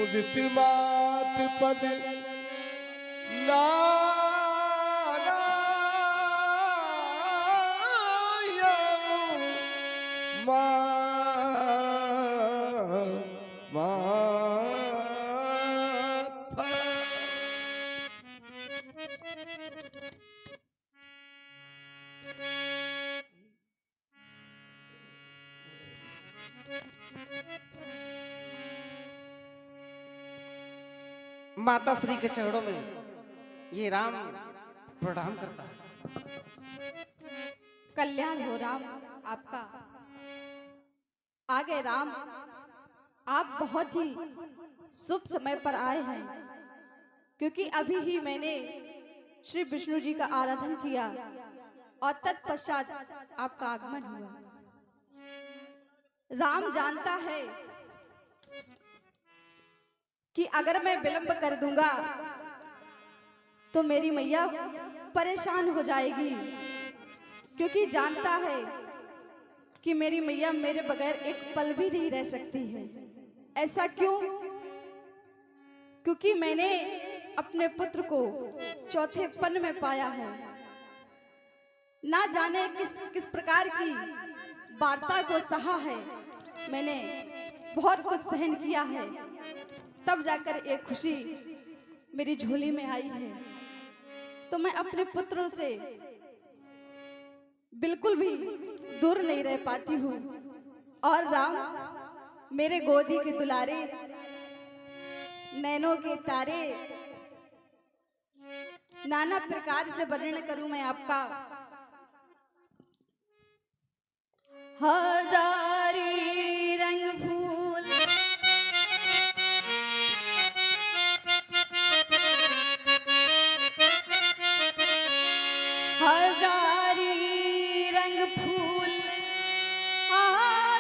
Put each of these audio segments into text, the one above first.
उदित मात पद नारायण माथा। माता श्री के चरणों में ये राम प्रणाम करता है। कल्याण हो राम आपका। आगे राम, आप बहुत ही शुभ समय पर आए हैं, क्योंकि अभी ही मैंने श्री विष्णु जी का आराधन किया और तत्पश्चात आपका आगमन हुआ। राम जानता है कि अगर मैं विलंब कर दूंगा तो मेरी मैया परेशान हो जाएगी, क्योंकि जानता है कि मेरी मैया मेरे बगैर एक पल भी नहीं रह सकती है। ऐसा क्यों? क्योंकि मैंने अपने पुत्र को चौथे पन में पाया है। ना जाने किस किस प्रकार की वार्ता को सहा है, मैंने बहुत कुछ सहन किया है, तब जाकर एक खुशी मेरी झोली में आई है। तो मैं अपने पुत्रों से बिल्कुल भी दूर नहीं रह पाती हूँ। और राम मेरे गोदी के दुलारे, नैनों के तारे, नाना प्रकार से वर्णन करूं मैं आपका। हजारी रंग फूल हजारी रंग फूल,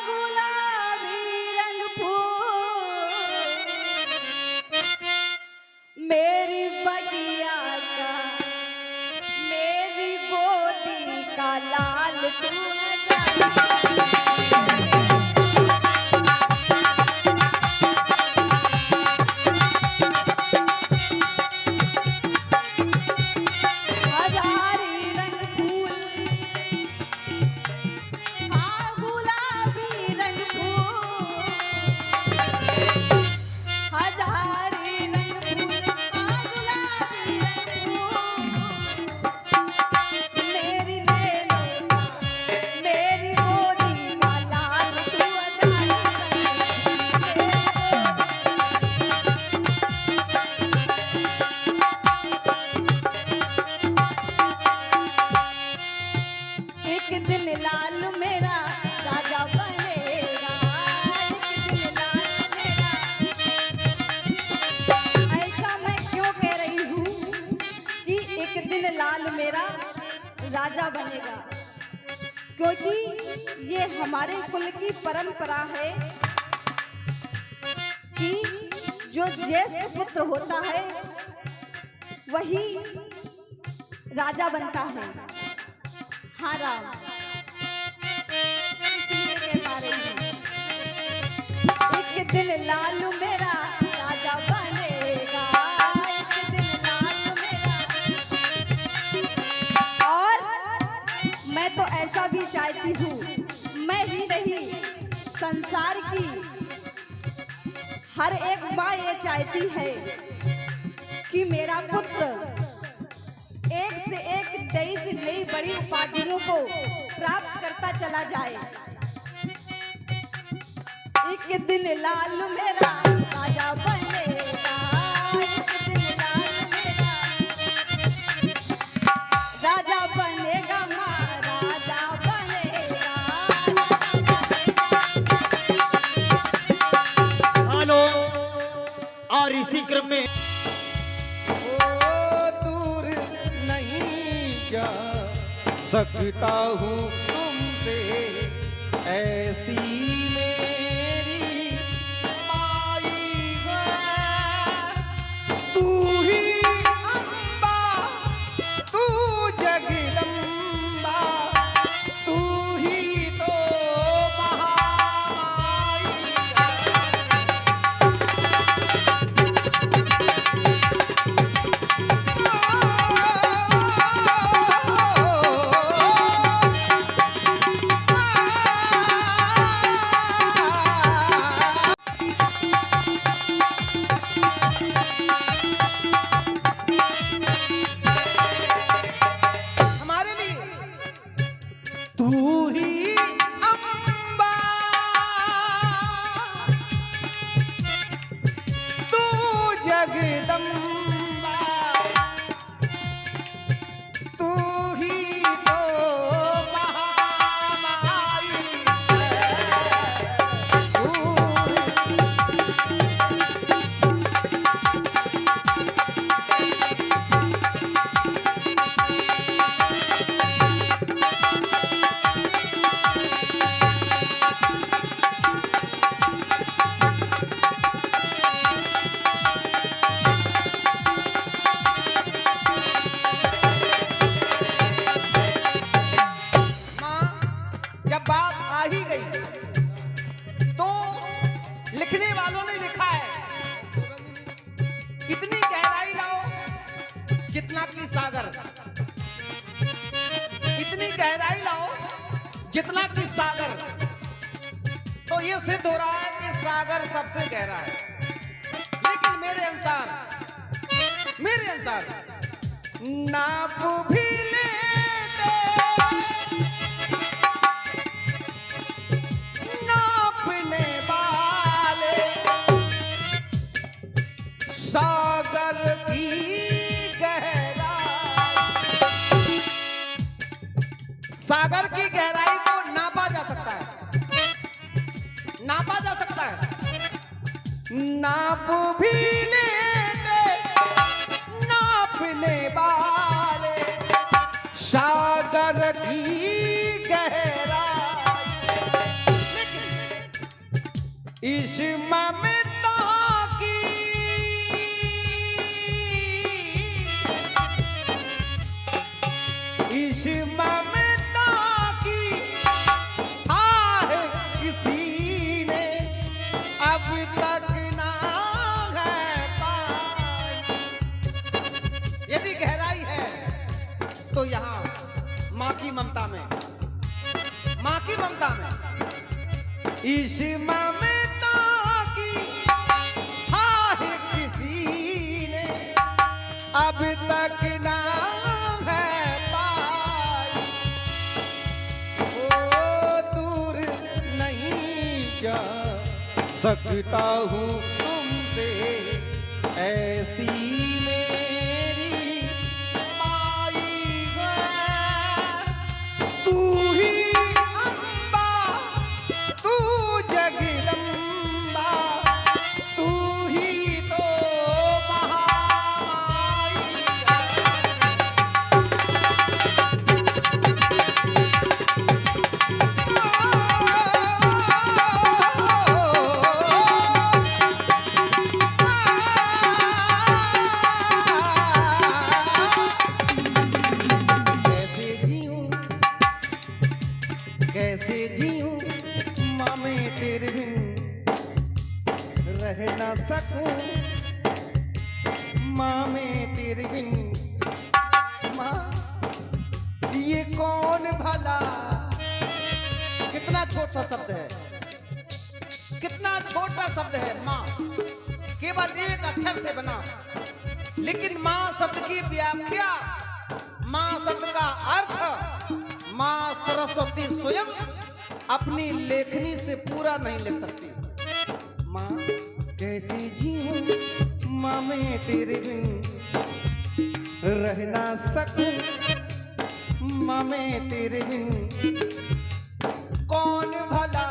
गुलाबी रंग फूल, मेरी बगिया का, मेरी गोदी का लाल तू राजा बनेगा, क्योंकि ये हमारे कुल की परंपरा है कि जो ज्येष्ठ पुत्र होता है वही राजा बनता है। हाँ राम, इसलिए कह पा रही हूँ, एक दिन लालू मेरा राजा बनेगा, एक दिन लालू मेरा। और मैं तो ऐसा भी चाहती हूँ, मैं ही नहीं संसार की हर एक माँ ये चाहती है कि मेरा पुत्र एक से एक नई से नई बड़ी उपाधियों को प्राप्त करता चला जाए। एक दिन लालू मेरा राजा बनेगा, एक दिन लालू मेरा राजा बनेगा, महाराजा बनेगा। हेलो, और इसी क्रम में दूर नहीं जा सकता हूँ तुमसे, ऐसी मेरी माई है। तू ही अम्बा, तू जगदम्बा, तू ही तो महामाई है। तू ही अम्बा, तू जगदम्बा, तू ही तो महामाई है। तू जब बात आ ही गई तो लिखने वालों ने लिखा है, इतनी गहराई लाओ जितना कि सागर, इतनी गहराई लाओ जितना कि सागर। तो ये सिद्ध हो रहा है कि सागर सबसे गहरा है। लेकिन मेरे अनुसार नाप भी लेते, नापने वाले सागर की गहराई, सागर की गहराई को नापा जा सकता है, नापा जा सकता है। नाप भी लेते नापने वाले सागर की गहराई, इस ममता की इस ममता की आह किसी ने अब तक ना है पाई। यदि गहराई है तो यहाँ माँ की ममता में, माँ की ममता में इस ममता की आह किसी ने अब तक ना है पाई। ओ दूर नहीं जा सकता हूँ तुमसे, ऐसी मेरी माई है। तू ही अम्बा, तू जगदम्बा, तू ही तो महामाई कैसे जीऊं माँ मैं तेरे बिन रह ना सकूं, माँ मैं तेरे बिन। माँ ये कौन भला, कितना छोटा शब्द है, कितना छोटा शब्द है माँ, केवल एक अक्षर से बना। लेकिन माँ शब्द की व्याख्या, माँ शब्द का अर्थ माँ सरस्वती स्वयं अपनी लेखनी से पूरा नहीं लिख सकती। माँ कैसे जीऊं माँ मैं तेरे बिन रह ना सकूं, माँ मैं तेरे बिन। कौन भला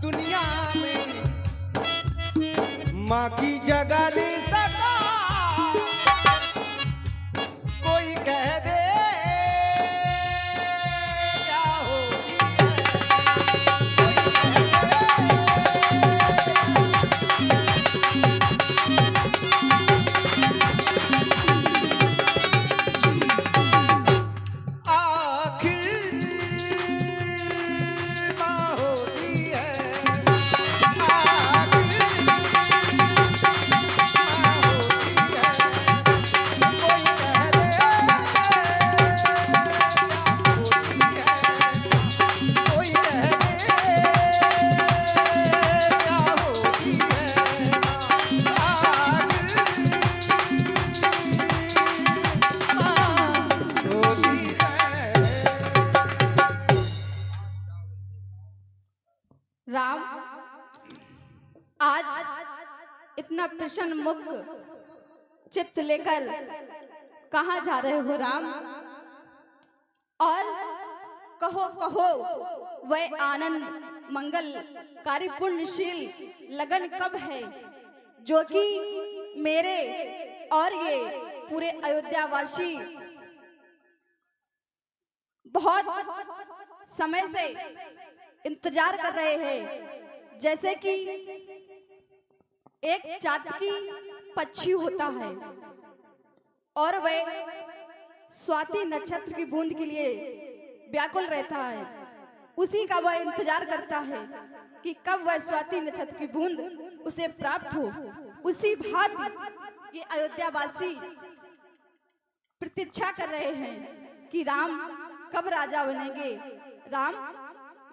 दुनिया में माँ की जगह ले सका, कोई कह दे क्या होगी, आखिर राम, आज इतना प्रसन्न मुक्त चित्त लेकर कहाँ जा रहे हो राम? और कहो कहो वह आनंद मंगलकारी पुण्यशील लगन कब है जो कि मेरे और ये पूरे अयोध्यावासी बहुत समय से इंतजार कर रहे हैं। जैसे कि एक चातकी पक्षी होता है और वह स्वाति नक्षत्र की बूंद के लिए व्याकुल रहता है, उसी का वह इंतजार करता है कि कब वह स्वाति नक्षत्र की बूंद उसे प्राप्त हो। उसी भांति ये अयोध्यावासी प्रतीक्षा कर रहे हैं कि राम कब राजा बनेंगे। राम,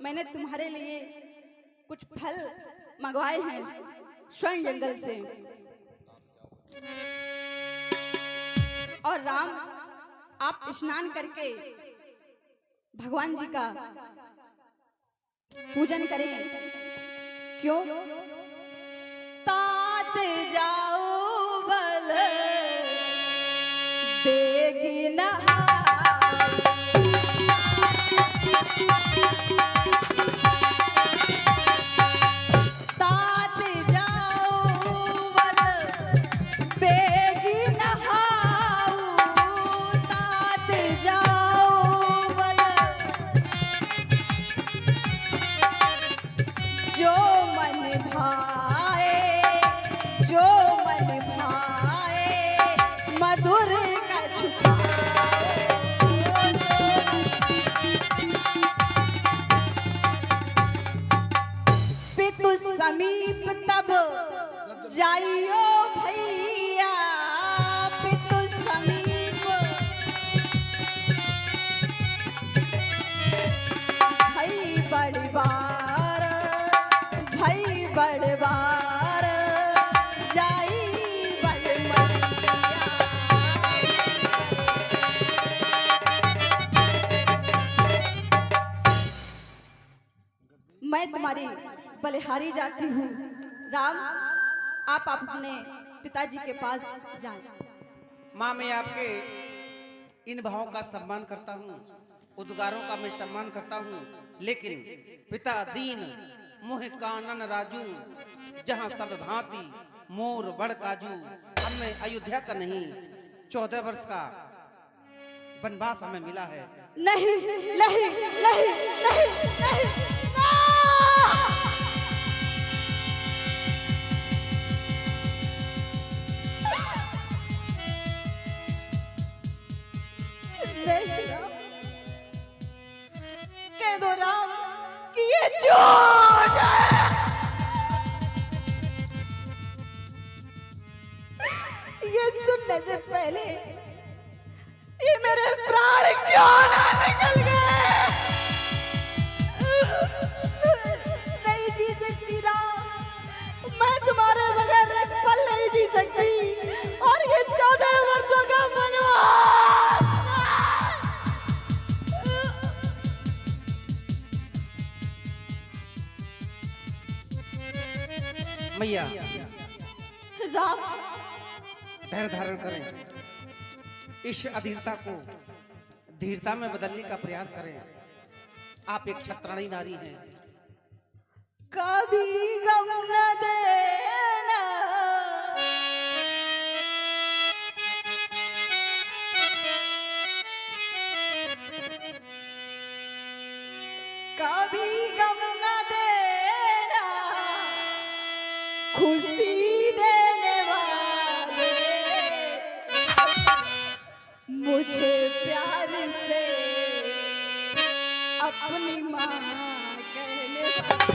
मैंने तुम्हारे लिए कुछ फल मंगवाए हैं स्वर्ण जंगल से। और राम, आप स्नान करके भगवान जी का पूजन करें। क्यों? तात जाओ बल देगी नहा, तात जाओ बल बेगी नहाऊ, तात जाओ बल जो मन भाए, जो मन भाए मधुर का पितु समीप तब जाइयो भैया, पितु समीप भई बड़बार, भई बड़बार जाई बड़ मैया। मैं तुम्हारी बलिहारी जाती हूँ। राम, आप अपने पिताजी के पास जाएं। माँ, मैं आपके इन भावों का सम्मान करता हूँ, उद्गारों का मैं सम्मान करता हूँ, लेकिन पिता दीन मुह कानन राजू, जहाँ सब भांति मोर बड़ काजू। अब मैं अयोध्या का नहीं, 14 वर्ष का वनवास हमें मिला है। नहीं नहीं नहीं नहीं नहीं, कह दो राम कि ये झूठ है। ये सुनने से पहले ये मेरे प्राण क्यों ना निकल गए। नहीं जी सकती राम, मैं तुम्हारे बगैर एक पल नहीं जी सकती। और ये 14 वर्षों का वनवास, मैया राम, धैर्य धारण करें, इस अधीरता को धीरता में बदलने का प्रयास करें। आप एक क्षत्राणी नारी हैं। कभी गम न देना, कभी गम न देना, खुशी देने वाले मुझे प्यार से अपनी माँ कहने वाले।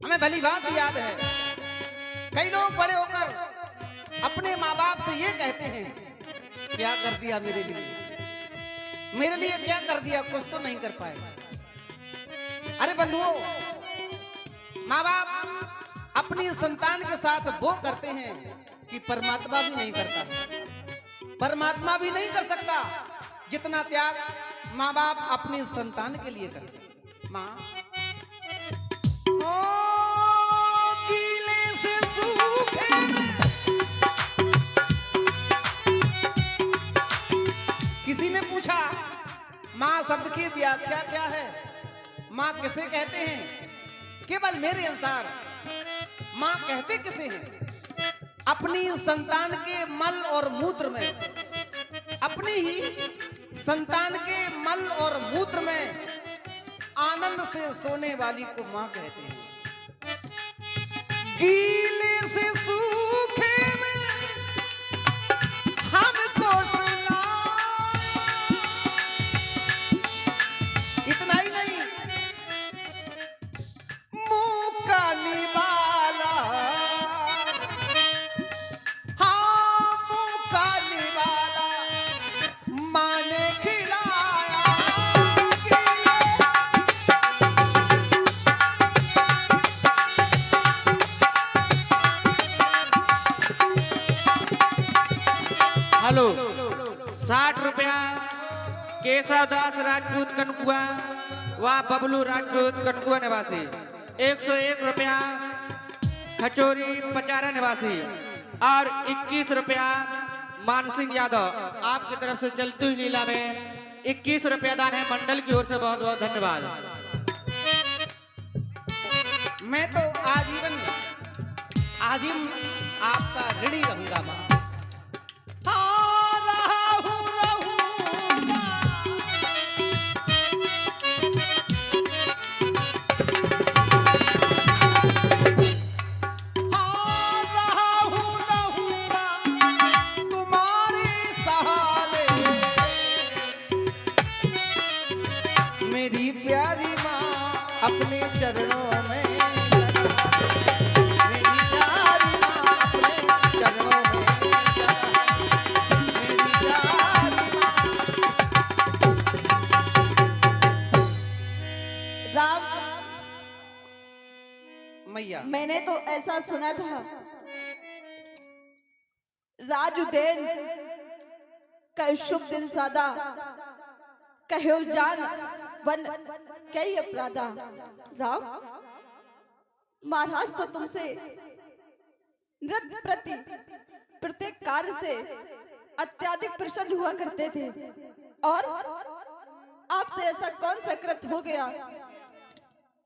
हमें भली बात याद है, कई लोग बड़े होकर अपने माँ बाप से ये कहते हैं, क्या कर दिया मेरे लिए क्या कर दिया, कुछ तो नहीं कर पाए। अरे बंधुओं, माँ बाप अपनी संतान के साथ वो करते हैं कि परमात्मा भी नहीं करता, परमात्मा भी नहीं कर सकता जितना त्याग माँ बाप अपनी संतान के लिए करते हैं। माँ गीले से सूखे, किसी ने पूछा माँ शब्द की व्याख्या क्या है, माँ किसे कहते हैं? केवल मेरे अनुसार माँ कहते किसे हैं? अपनी संतान के मल और मूत्र में, अपनी ही संतान के मल और मूत्र में आनंद से सोने वाली को माँ कहते हैं। गीले से सूखे में हमको सुला, इतना ही नहीं, मुंह का निवाला, हाँ मुंह का निवाला माँ ने खिलाया। हेलो, 60 रुपया केशव दास राजपूत कनकुआ व बबलू राजपूत कनकुआ निवासी, 101 रुपया खचोरी पचारा निवासी और 21 रुपया मानसिंह यादव। आपकी तरफ से चलती हुई लीला में 21 रुपया दान है, मंडल की ओर से बहुत बहुत धन्यवाद। मैं तो आजीवन आपका ऋणी रहूंगा माँ। हाँ, रहूंगा। हाँ, रहूंगा तुम्हारे सहारे, मेरी प्यारी माँ अपने चरणों में, मेरी प्यारी माँ अपने चरणों में, मेरी प्यारी माँ। राम, मैया, मैंने तो ऐसा सुना था राजुद्दीन का शुभ दिल सादा कहो जान बन कई अपराधा। राम, महाराज तो तुमसे नृत्य प्रति प्रत्येक कार्य से अत्यधिक प्रसन्न हुआ करते थे, और आपसे ऐसा कौन सा कृत्य हो गया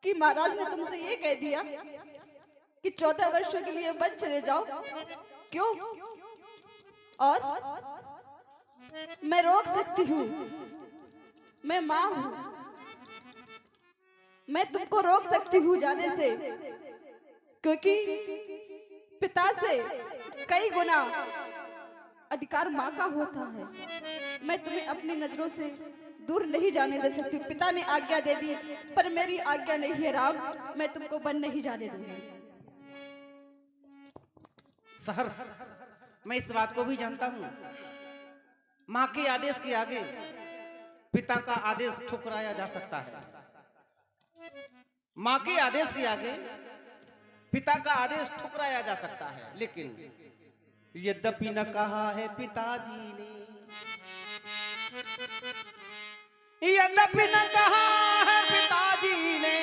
कि महाराज ने तुमसे ये कह दिया कि 14 वर्षों के लिए वन चले जाओ? क्यों? और मैं रोक सकती हूँ, मैं माँ हूँ, मैं तुमको रोक सकती हूँ जाने से, क्योंकि पिता से कई गुना अधिकार माँ का होता है। मैं तुम्हें अपनी नजरों से दूर नहीं जाने दे सकती। पिता ने आज्ञा दे दी, पर मेरी आज्ञा नहीं है राम, मैं तुमको वन नहीं जाने दूंगी। सहर्ष, मैं इस बात को भी जानता हूँ, माँ के आदेश के आगे पिता का आदेश ठुकराया जा सकता है। माँ के आदेश के आगे पिता का आदेश ठुकराया जा सकता है, लेकिन यद्यपि न कहा है पिताजी ने, यद्यपि न कहा है पिताजी ने,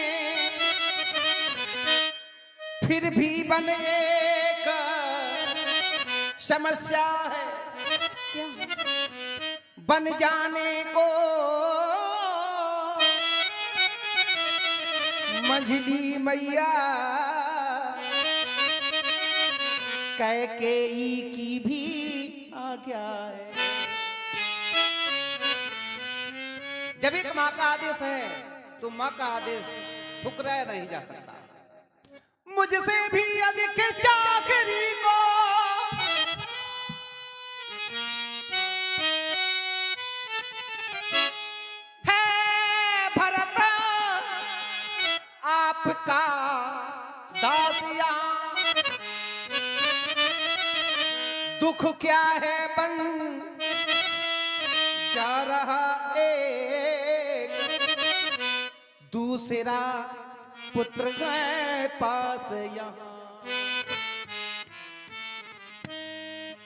फिर भी बन एक समस्या है, बन जाने को मंझली मैया कैकेयी की भी आज्ञा है। जब एक माँ का आदेश है तो माँ का आदेश ठुकराया नहीं जा सकता। मुझसे भी अधिक चाकरी को है भरत आपका दुख क्या है बन जा रहा एक, दूसरा पुत्र गए पास यहाँ।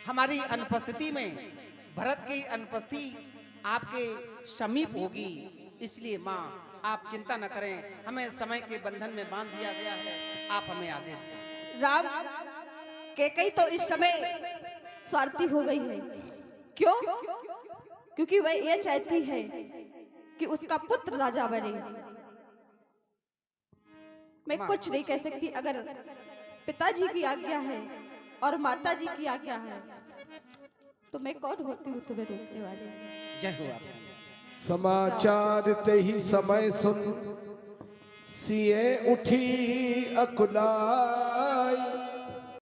हमारी अनुपस्थिति में भरत की अनुपस्थिति आपके समीप होगी, इसलिए माँ आप चिंता न करें, हमें समय के बंधन में बांध दिया गया है, आप हमें आदेश दें। राम कैकेयी तो इस समय स्वार्थी हो गई है। क्यों? क्योंकि वह ये चाहती है कि उसका पुत्र राजा बने। मैं कुछ नहीं कह सकती। अगर पिताजी की आज्ञा है और माताजी की आज्ञा है तो मैं कौन होती हूँ तुम्हें रोकने वाली। जय हो आपका। समाचार ते ही समय सुन, सिए उठी अकुलाई,